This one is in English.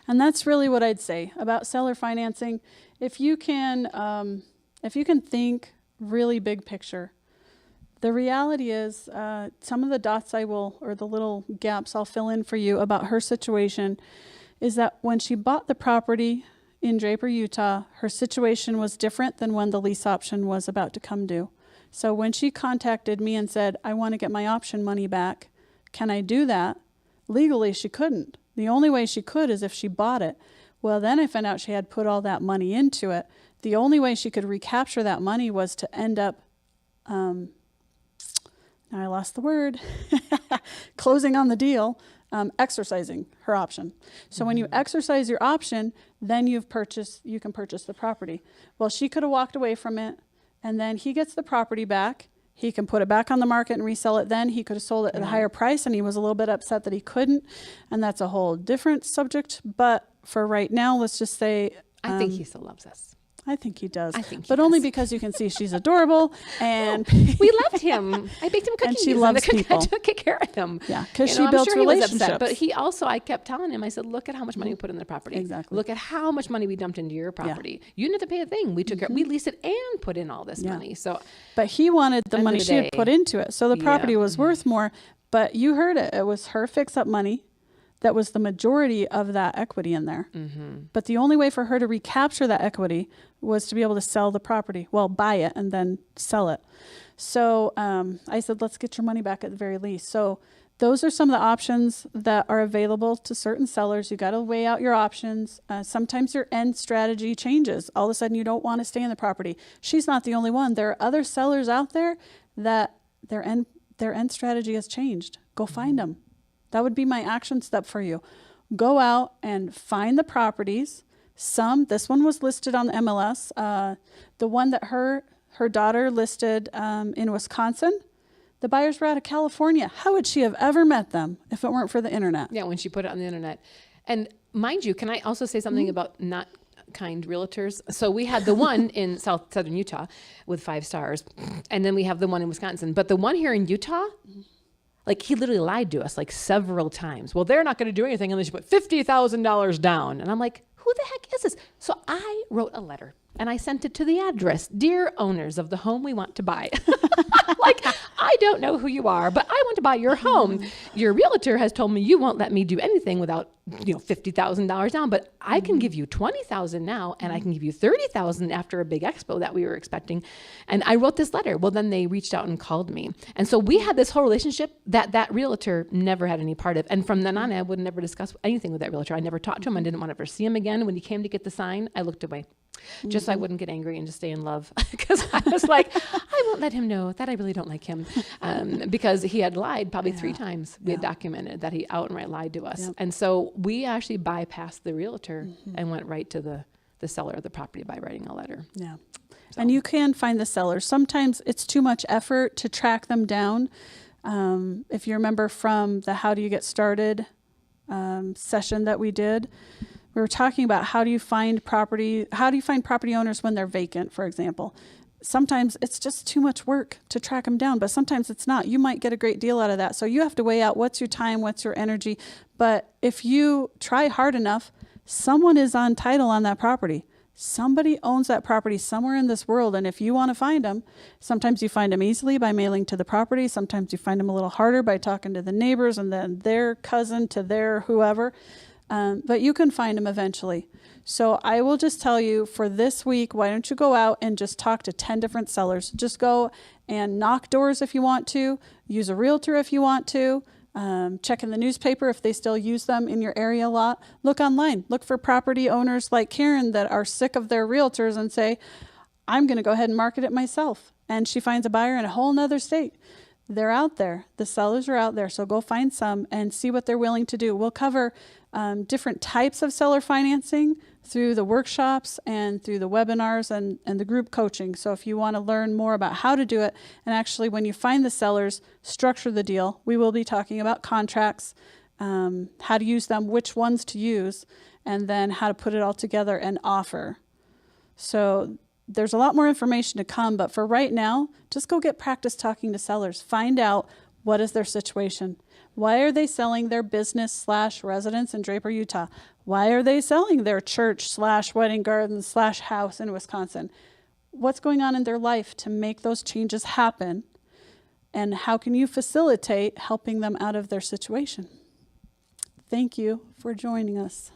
And that's really what I'd say about seller financing. If you can think really big picture, the reality is some of the dots or the little gaps I'll fill in for you about her situation is that when she bought the property in Draper, Utah, her situation was different than when the lease option was about to come due. So when she contacted me and said, I want to get my option money back, can I do that? Legally, she couldn't. The only way she could is if she bought it. Well, then I found out she had put all that money into it. The only way she could recapture that money was to end up, now I lost the word, closing on the deal, exercising her option. So when you exercise your option, then you can purchase the property. Well, she could have walked away from it, and then he gets the property back. He can put it back on the market and resell it then. He could have sold it at a higher price, and he was a little bit upset that he couldn't. And that's a whole different subject. But for right now, let's just say... I think he still loves us. I think he does. But only because you can see she's adorable. And we loved him. I baked him cookies. And she loves people. I took care of him. Yeah, because she built relationships. But I kept telling him, I said, look at how much money we put in the property. Exactly. Look at how much money we dumped into your property. You didn't have to pay a thing. We took care. We leased it and put in all this money. So, but he wanted the money she had put into it. So the property was worth more. But you heard it. It was her fix-up money. That was the majority of that equity in there. But the only way for her to recapture that equity was to be able to sell the property. Well, buy it and then sell it. So I said, let's get your money back at the very least. So those are some of the options that are available to certain sellers. You got to weigh out your options. Sometimes your end strategy changes. All of a sudden, you don't want to stay in the property. She's not the only one. There are other sellers out there that their end strategy has changed. Go find them. That would be my action step for you. Go out and find the properties. This one was listed on the MLS. The one that her daughter listed in Wisconsin, the buyers were out of California. How would she have ever met them if it weren't for the internet? Yeah, when she put it on the internet. And mind you, can I also say something about not kind realtors? So we had the one in southern Utah with 5 stars, and then we have the one in Wisconsin. But the one here in Utah, like, he literally lied to us like several times. Well, they're not going to do anything unless you put $50,000 down. And I'm like, who the heck is this? So I wrote a letter and I sent it to the address. Dear owners of the home we want to buy. Like, I don't know who you are, but I want to buy your home. Your realtor has told me you won't let me do anything without, $50,000 down, but I can give you $20,000 now, and I can give you $30,000 after a big expo that we were expecting. And I wrote this letter. Well, then they reached out and called me. And so we had this whole relationship that realtor never had any part of. And from then on, I would never discuss anything with that realtor. I never talked to him. I didn't want to ever see him again. When he came to get the sign, I looked away. Just so I wouldn't get angry and just stay in love. Because I was like, I won't let him know that I really don't like him. Because he had lied probably 3 times. We had documented that he outright lied to us. Yep. And so we actually bypassed the realtor and went right to the seller of the property by writing a letter. Yeah. So. And you can find the sellers. Sometimes it's too much effort to track them down. If you remember from the How Do You Get Started session that we did, we were talking about how do you find property owners when they're vacant, for example. Sometimes it's just too much work to track them down, but sometimes it's not. You might get a great deal out of that. So you have to weigh out what's your time, what's your energy. But if you try hard enough, someone is on title on that property. Somebody owns that property somewhere in this world. And if you want to find them, sometimes you find them easily by mailing to the property. Sometimes you find them a little harder by talking to the neighbors and then their cousin to their whoever. But you can find them eventually. So I will just tell you for this week, why don't you go out and just talk to 10 different sellers? Just go and knock doors if you want to, use a realtor if you want to, check in the newspaper if they still use them in your area a lot. Look online, look for property owners like Karen that are sick of their realtors and say, I'm going to go ahead and market it myself. And she finds a buyer in a whole nother state. They're out there. The sellers are out there. So go find some and see what they're willing to do. We'll cover different types of seller financing through the workshops and through the webinars and the group coaching. So if you want to learn more about how to do it, and actually when you find the sellers, structure the deal. We will be talking about contracts, how to use them, which ones to use, and then how to put it all together and offer. So there's a lot more information to come, but for right now, just go get practice talking to sellers. Find out What is their situation? Why are they selling their business / residence in Draper, Utah? Why are they selling their church / wedding garden / house in Wisconsin? What's going on in their life to make those changes happen? And how can you facilitate helping them out of their situation? Thank you for joining us.